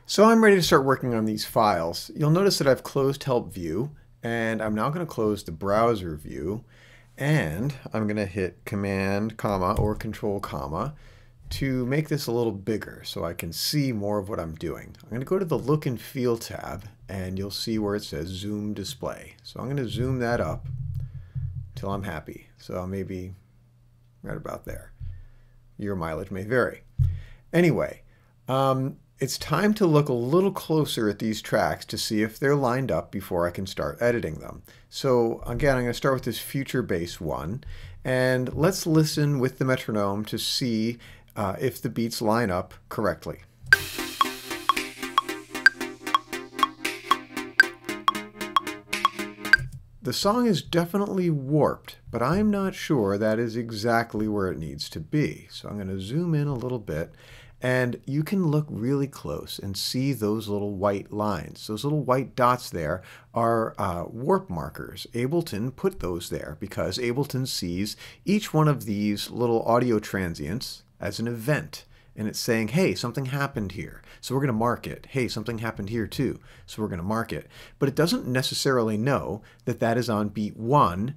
So I'm ready to start working on these files. You'll notice that I've closed Help View, and I'm now going to close the browser view, and I'm going to hit Command, comma, or Control, comma, to make this a little bigger so I can see more of what I'm doing. I'm going to go to the Look and Feel tab, and you'll see where it says Zoom Display. So I'm going to zoom that up till I'm happy. So maybe right about there. Your mileage may vary. Anyway, it's time to look a little closer at these tracks to see if they're lined up before I can start editing them. So again, I'm going to start with this future bass one, and let's listen with the metronome to see if the beats line up correctly. The song is definitely warped, but I'm not sure that is exactly where it needs to be. So I'm going to zoom in a little bit, and you can look really close and see those little white lines. Those little white dots there are warp markers. Ableton put those there because Ableton sees each one of these little audio transients as an event. And it's saying, hey, something happened here, so we're going to mark it. Hey, something happened here too, so we're going to mark it. But it doesn't necessarily know that that is on beat 1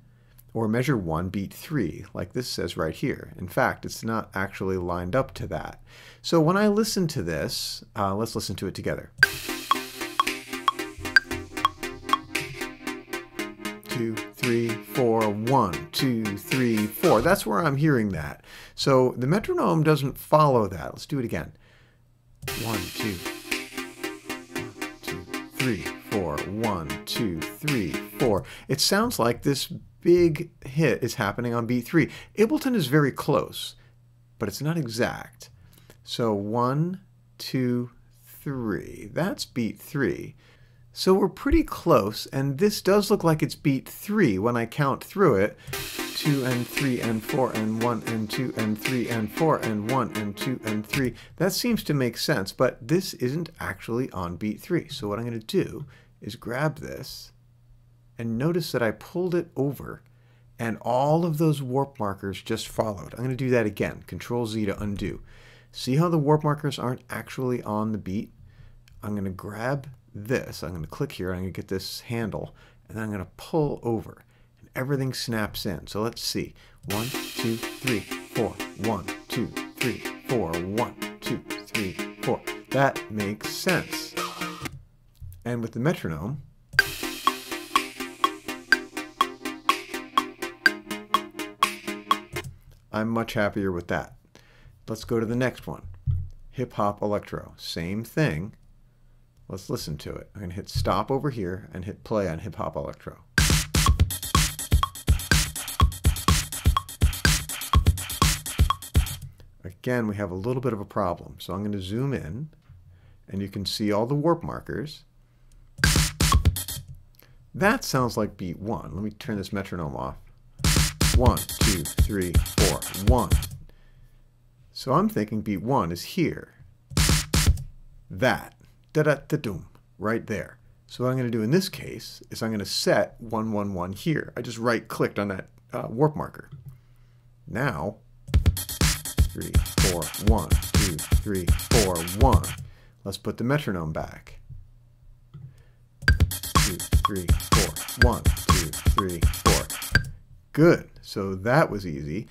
or measure 1, beat 3, like this says right here. In fact, it's not actually lined up to that. So when I listen to this, let's listen to it together. 2, 3, 4, 1, 2, 3, 4. That's where I'm hearing that. So the metronome doesn't follow that. Let's do it again. 1, 2, 3, 4, 1, 2, 3, 4. It sounds like this big hit is happening on beat 3. Ableton is very close, but it's not exact. So 1, 2, 3. That's beat 3. So we're pretty close, and this does look like it's beat 3 when I count through it. 2 and 3 and 4 and 1 and 2 and 3 and 4 and 1 and 2 and 3. That seems to make sense, but this isn't actually on beat 3. So what I'm going to do is grab this and notice that I pulled it over and all of those warp markers just followed. I'm going to do that again. Control Z to undo. See how the warp markers aren't actually on the beat? I'm going to grab this. I'm going to click here. I'm going to get this handle, and then I'm going to pull over, and everything snaps in. So let's see. 1, 2, 3, 4. 1, 2, 3, 4. 1, 2, 3, 4. That makes sense. And with the metronome, I'm much happier with that. Let's go to the next one. Hop Electro. Same thing. Let's listen to it. I'm going to hit stop over here and hit play on Hop Electro. Again, we have a little bit of a problem. So I'm going to zoom in, and you can see all the warp markers. That sounds like beat 1. Let me turn this metronome off. 1, 2, 3, 4, 1. So I'm thinking beat 1 is here. That. Da-da-da-doom, right there. So what I'm going to do in this case is I'm going to set 1, 1, 1 here. I just right-clicked on that warp marker. Now, 3, 4, 1, 2, 3, 4, 1. Let's put the metronome back. 2, 3, 4, 1, 2, 3, 4. Good. So that was easy.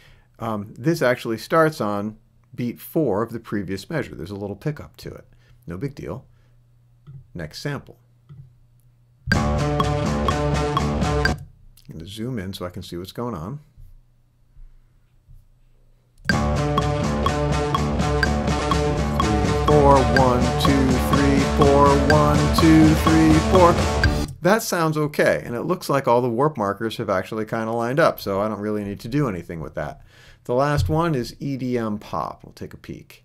This actually starts on beat 4 of the previous measure. There's a little pickup to it. No big deal. Next sample. I'm going to zoom in so I can see what's going on. 3, 4, 1, 2, 3, 4, 1, 2, 3, 4. That sounds okay, and it looks like all the warp markers have actually kind of lined up, so I don't really need to do anything with that. The last one is Edm Pop. We'll take a peek.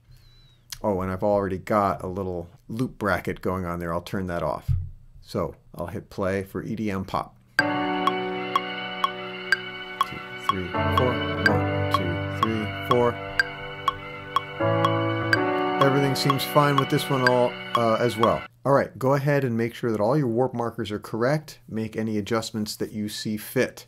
Oh, and I've already got a little loop bracket going on there. I'll turn that off. So I'll hit play for Edm Pop. 2, 3, 4. 1, 2, 3, 4. Everything seems fine with this one as well. All right, go ahead and make sure that all your warp markers are correct. Make any adjustments that you see fit.